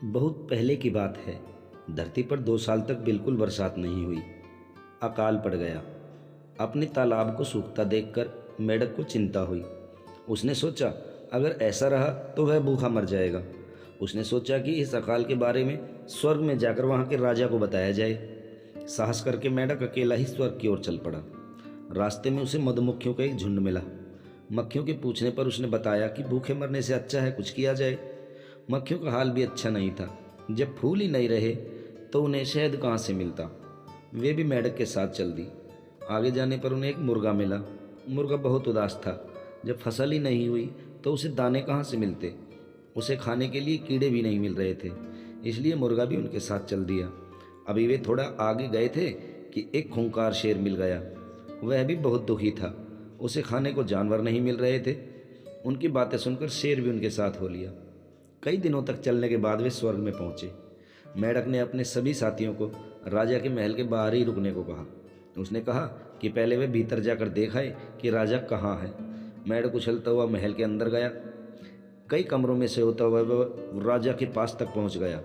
बहुत पहले की बात है। धरती पर 2 साल तक बिल्कुल बरसात नहीं हुई। अकाल पड़ गया। अपने तालाब को सूखता देखकर मेढक को चिंता हुई। उसने सोचा, अगर ऐसा रहा तो वह भूखा मर जाएगा। उसने सोचा कि इस अकाल के बारे में स्वर्ग में जाकर वहाँ के राजा को बताया जाए। साहस करके मेढक अकेला ही स्वर्ग की ओर चल पड़ा। रास्ते में उसे मधुमक्खियों का एक झुंड मिला। मक्खियों के पूछने पर उसने बताया कि भूखे मरने से अच्छा है कुछ किया जाए। मक्खियों का हाल भी अच्छा नहीं था। जब फूल ही नहीं रहे तो उन्हें शहद कहाँ से मिलता। वे भी मेढक के साथ चल दी। आगे जाने पर उन्हें एक मुर्गा मिला। मुर्गा बहुत उदास था। जब फसल ही नहीं हुई तो उसे दाने कहाँ से मिलते। उसे खाने के लिए कीड़े भी नहीं मिल रहे थे, इसलिए मुर्गा भी उनके साथ चल दिया। अभी वे थोड़ा आगे गए थे कि एक खूंखार शेर मिल गया। वह भी बहुत दुखी था। उसे खाने को जानवर नहीं मिल रहे थे। उनकी बातें सुनकर शेर भी उनके साथ हो लिया। कई दिनों तक चलने के बाद वे स्वर्ग में पहुंचे। मेढक ने अपने सभी साथियों को राजा के महल के बाहर ही रुकने को कहा। उसने कहा कि पहले वे भीतर जाकर देखाए कि राजा कहाँ है। मेढक उछलता हुआ महल के अंदर गया। कई कमरों में से होता हुआ वह राजा के पास तक पहुंच गया,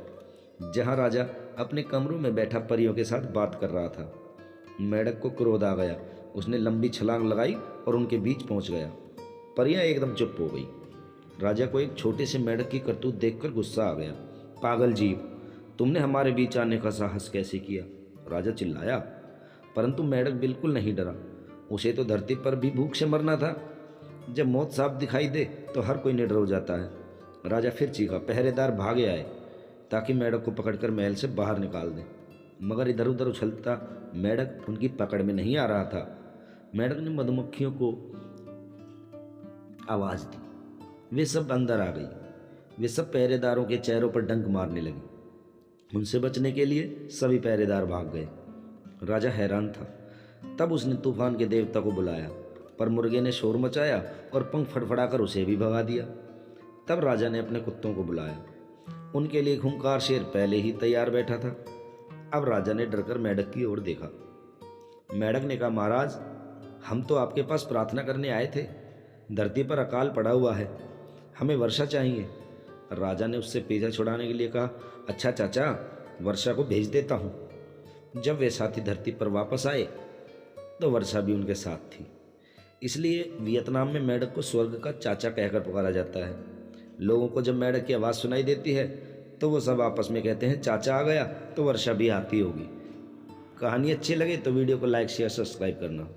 जहां राजा अपने कमरों में बैठा परियों के साथ बात कर रहा था। मेढक को क्रोध आ गया। उसने लंबी छलांग लगाई और उनके बीच पहुंच गया। परियां एकदम चुप हो गई। राजा को एक छोटे से मेढक की करतूत देखकर गुस्सा आ गया। पागल जीव, तुमने हमारे बीच आने का साहस कैसे किया? राजा चिल्लाया। परंतु मेढक बिल्कुल नहीं डरा। उसे तो धरती पर भी भूख से मरना था। जब मौत साफ दिखाई दे तो हर कोई निडर हो जाता है। राजा फिर चीखा। पहरेदार भागे आए ताकि मेढक को पकड़कर महल से बाहर निकाल दें, मगर इधर उधर उछलता मेढक उनकी पकड़ में नहीं आ रहा था। मेढक ने मधुमक्खियों को आवाज दी। वे सब अंदर आ गई। वे सब पहरेदारों के चेहरों पर डंक मारने लगी। उनसे बचने के लिए सभी पहरेदार भाग गए। राजा हैरान था। तब उसने तूफान के देवता को बुलाया, पर मुर्गे ने शोर मचाया और पंख फड़फड़ाकर उसे भी भगा दिया। तब राजा ने अपने कुत्तों को बुलाया। उनके लिए खूंखार शेर पहले ही तैयार बैठा था। अब राजा ने डरकर मेढक की ओर देखा। मेढक ने कहा, महाराज, हम तो आपके पास प्रार्थना करने आए थे। धरती पर अकाल पड़ा हुआ है, हमें वर्षा चाहिए। राजा ने उससे पीछा छुड़ाने के लिए कहा, अच्छा चाचा, वर्षा को भेज देता हूँ। जब वे साथी धरती पर वापस आए तो वर्षा भी उनके साथ थी। इसलिए वियतनाम में मेढक को स्वर्ग का चाचा कहकर पुकारा जाता है। लोगों को जब मेढक की आवाज़ सुनाई देती है तो वो सब आपस में कहते हैं, चाचा आ गया तो वर्षा भी आती होगी। कहानी अच्छी लगे तो वीडियो को लाइक शेयर सब्सक्राइब करना।